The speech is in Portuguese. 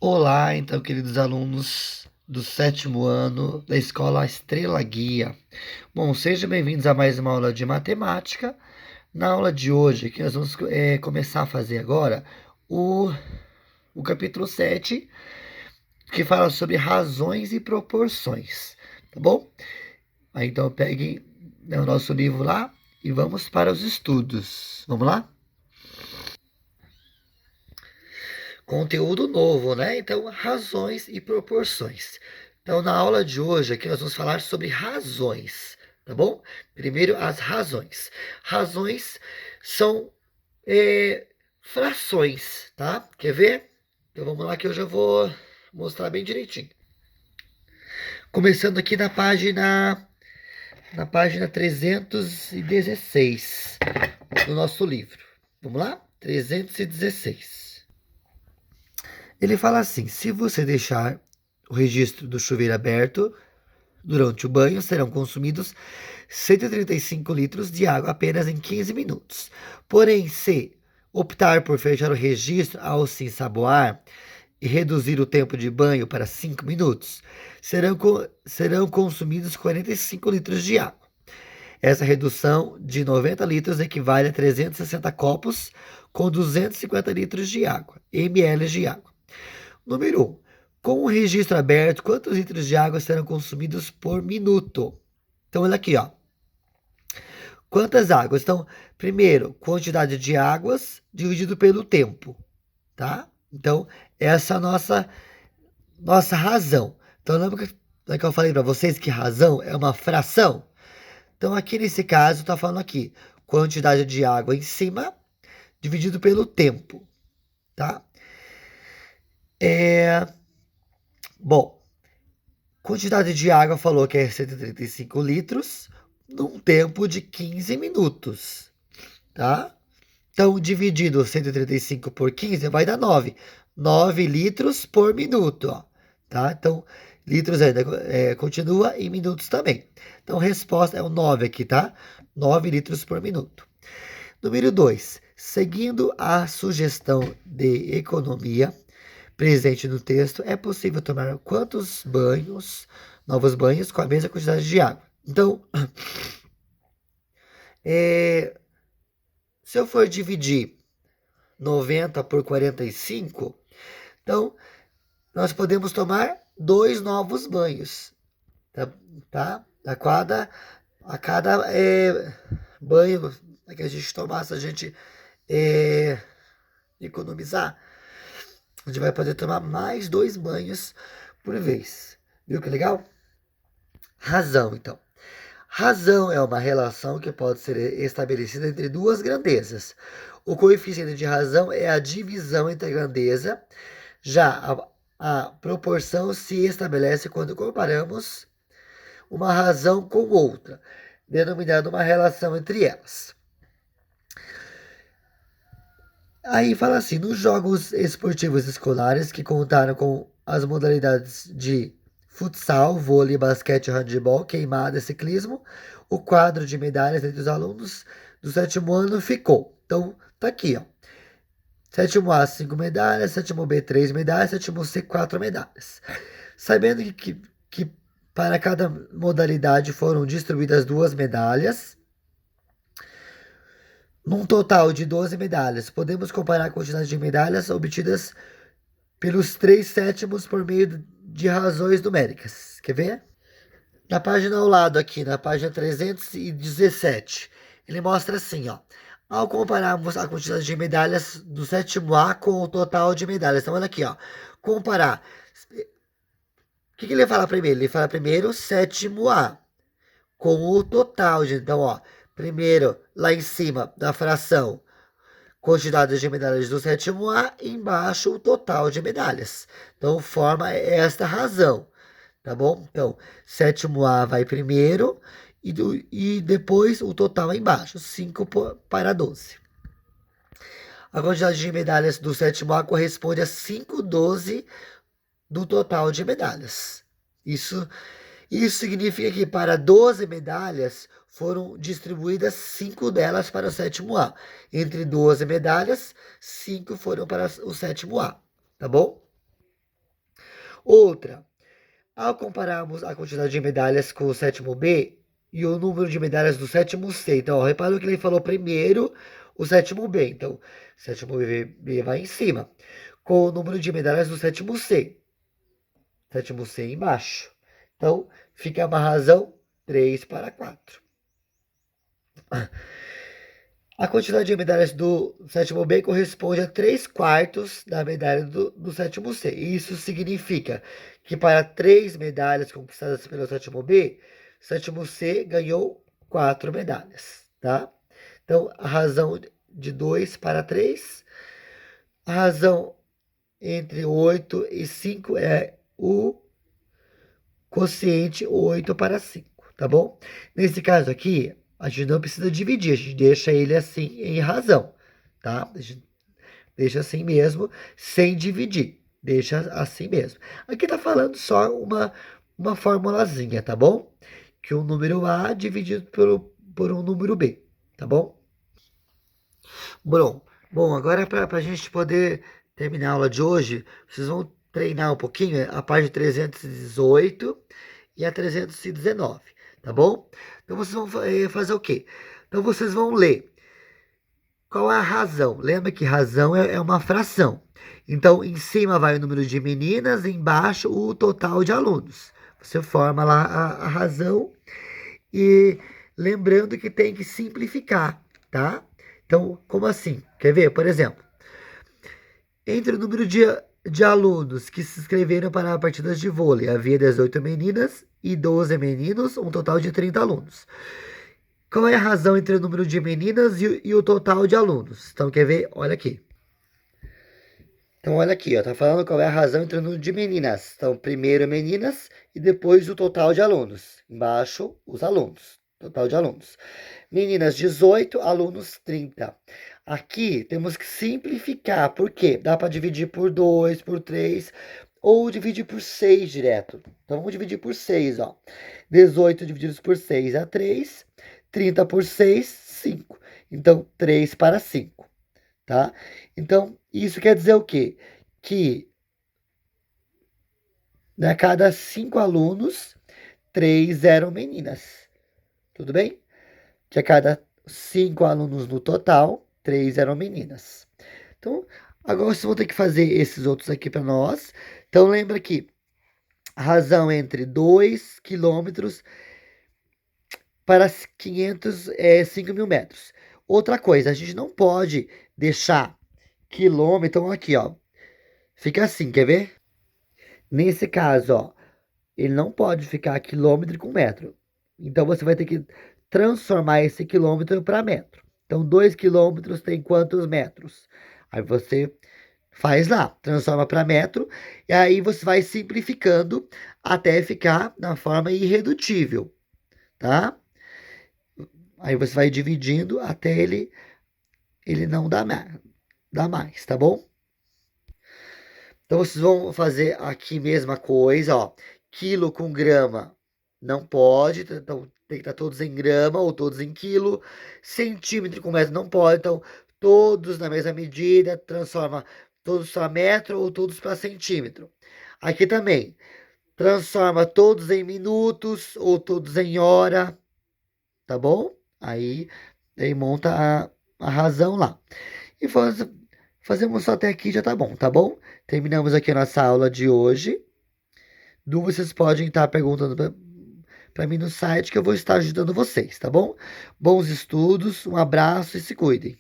Olá, então, queridos alunos do sétimo ano da Escola Estrela Guia. Bom, sejam bem-vindos a mais uma aula de matemática. Na aula de hoje, que nós vamos começar a fazer agora o capítulo 7, que fala sobre razões e proporções, tá bom? Aí, então, peguem, né, o nosso livro lá e vamos para os estudos. Vamos lá? Conteúdo novo, né? Então, razões e proporções. Então, na aula de hoje, aqui nós vamos falar sobre razões, tá bom? Primeiro, as razões. Razões são frações, tá? Quer ver? Então, vamos lá que eu já vou mostrar bem direitinho. Começando aqui na página 316 do nosso livro. Vamos lá? 316. Ele fala assim: se você deixar o registro do chuveiro aberto durante o banho, serão consumidos 135 litros de água apenas em 15 minutos. Porém, se optar por fechar o registro ao se ensaboar e reduzir o tempo de banho para 5 minutos, serão consumidos 45 litros de água. Essa redução de 90 litros equivale a 360 copos com 250 litros de água, ml de água. Número 1. Com o registro aberto, quantos litros de água serão consumidos por minuto? Então, olha aqui, ó. Quantas águas? Então, primeiro, quantidade de águas dividido pelo tempo, tá? Então, essa é a nossa razão. Então, lembra que eu falei para vocês que razão é uma fração? Então, aqui nesse caso, está falando aqui, quantidade de água em cima dividido pelo tempo, tá? Bom, quantidade de água falou que é 135 litros num tempo de 15 minutos, tá? Então, dividido 135 por 15 vai dar 9. 9 litros por minuto, ó, tá? Então, litros ainda continua e minutos também. Então, resposta é o 9 aqui, tá? 9 litros por minuto. Número 2. Seguindo a sugestão de economia presente no texto, é possível tomar quantos novos banhos com a mesma quantidade de água? Então, se eu for dividir 90 por 45, então nós podemos tomar 2 novos banhos, tá? A cada banho que a gente tomar, se a gente economizar, a gente vai poder tomar mais 2 banhos por vez. Viu que legal? Razão, então. Razão é uma relação que pode ser estabelecida entre duas grandezas. O coeficiente de razão é a divisão entre a grandeza, já a proporção se estabelece quando comparamos uma razão com outra, denominando uma relação entre elas. Aí fala assim: nos jogos esportivos escolares que contaram com as modalidades de futsal, vôlei, basquete, handebol, queimada e ciclismo, o quadro de medalhas entre os alunos do sétimo ano ficou. Então, tá aqui, ó. Sétimo A, 5 medalhas, sétimo B, 3 medalhas, sétimo C, 4 medalhas. Sabendo que para cada modalidade foram distribuídas 2 medalhas, num total de 12 medalhas, podemos comparar a quantidade de medalhas obtidas pelos 3 sétimos por meio de razões numéricas. Quer ver? Na página ao lado aqui, na página 317, ele mostra assim, ó. Ao compararmos a quantidade de medalhas do sétimo A com o total de medalhas. Então, olha aqui, ó. Comparar. O que ele fala primeiro? Ele fala primeiro sétimo A com o total de... Então, ó. Primeiro, lá em cima da fração, quantidade de medalhas do sétimo A, embaixo o total de medalhas. Então, forma esta razão, tá bom? Então, sétimo A vai primeiro e depois o total é embaixo, 5 para 12. A quantidade de medalhas do sétimo A corresponde a 5/12 do total de medalhas. Isso significa que para 12 medalhas foram distribuídas 5 delas para o sétimo A. Entre 12 medalhas, 5 foram para o sétimo A, tá bom? Outra, ao compararmos a quantidade de medalhas com o sétimo B e o número de medalhas do sétimo C. Então, ó, reparou que ele falou primeiro o sétimo B. Então, o sétimo B vai em cima. Com o número de medalhas do sétimo C. Sétimo C embaixo. Então, fica uma razão 3/4. A quantidade de medalhas do sétimo B corresponde a 3/4 da medalha do sétimo C. Isso significa que para 3 medalhas conquistadas pelo sétimo B, o sétimo C ganhou 4 medalhas, tá? Então, a razão de 2/3, a razão entre 8 e 5 é o quociente 8/5, tá bom? Nesse caso aqui, a gente não precisa dividir, a gente deixa ele assim em razão, tá? A gente deixa assim mesmo, sem dividir. Deixa assim mesmo. Aqui tá falando só uma formulazinha, tá bom? Que um número A dividido por um número B, tá bom? Bom, agora para a gente poder terminar a aula de hoje, vocês vão treinar um pouquinho a página 318 e a 319, tá bom? Então vocês vão fazer o quê? Então vocês vão ler qual é a razão. Lembra que razão é uma fração. Então, em cima vai o número de meninas, embaixo o total de alunos. Você forma lá a razão e lembrando que tem que simplificar, tá? Então, como assim? Quer ver? Por exemplo, entre o número de alunos que se inscreveram para partidas de vôlei, havia 18 meninas e 12 meninos, um total de 30 alunos. Qual é a razão entre o número de meninas e o total de alunos? Então, quer ver? Olha aqui. Então, olha aqui, ó, tá falando qual é a razão entre o número de meninas. Então, primeiro meninas e depois o total de alunos. Embaixo, os alunos. Total de alunos. Meninas, 18, alunos, 30. Aqui temos que simplificar. Por quê? Dá para dividir por 2, por 3, ou dividir por 6 direto. Então, vamos dividir por 6, ó. 18 divididos por 6 é 3. 30 por 6, 5. Então, 3/5, tá? Então, isso quer dizer o quê? Que a cada 5 alunos, 3 eram meninas. Tudo bem? Que a cada 5 alunos no total, 3 eram meninas. Então, agora vocês vão ter que fazer esses outros aqui para nós. Então, lembra que a razão entre 2 quilômetros para 5.000 metros. Outra coisa, a gente não pode deixar quilômetro. Então, aqui, ó. Fica assim, quer ver? Nesse caso, ó. Ele não pode ficar quilômetro com metro. Então, você vai ter que transformar esse quilômetro para metro. Então, 2 quilômetros tem quantos metros? Aí você faz lá, transforma para metro. E aí você vai simplificando até ficar na forma irredutível, tá? Aí você vai dividindo até ele não dar mais, tá bom? Então vocês vão fazer aqui mesma coisa, ó. Quilo com grama não pode, então tem que estar todos em grama ou todos em quilo. Centímetro com metro não pode, então todos na mesma medida, transforma todos para metro ou todos para centímetro. Aqui também, transforma todos em minutos ou todos em hora, tá bom? Aí monta a razão lá. E fazemos só até aqui, já tá bom, tá bom? Terminamos aqui a nossa aula de hoje. Dúvidas vocês podem estar perguntando para mim no site que eu vou estar ajudando vocês, tá bom? Bons estudos, um abraço e se cuidem.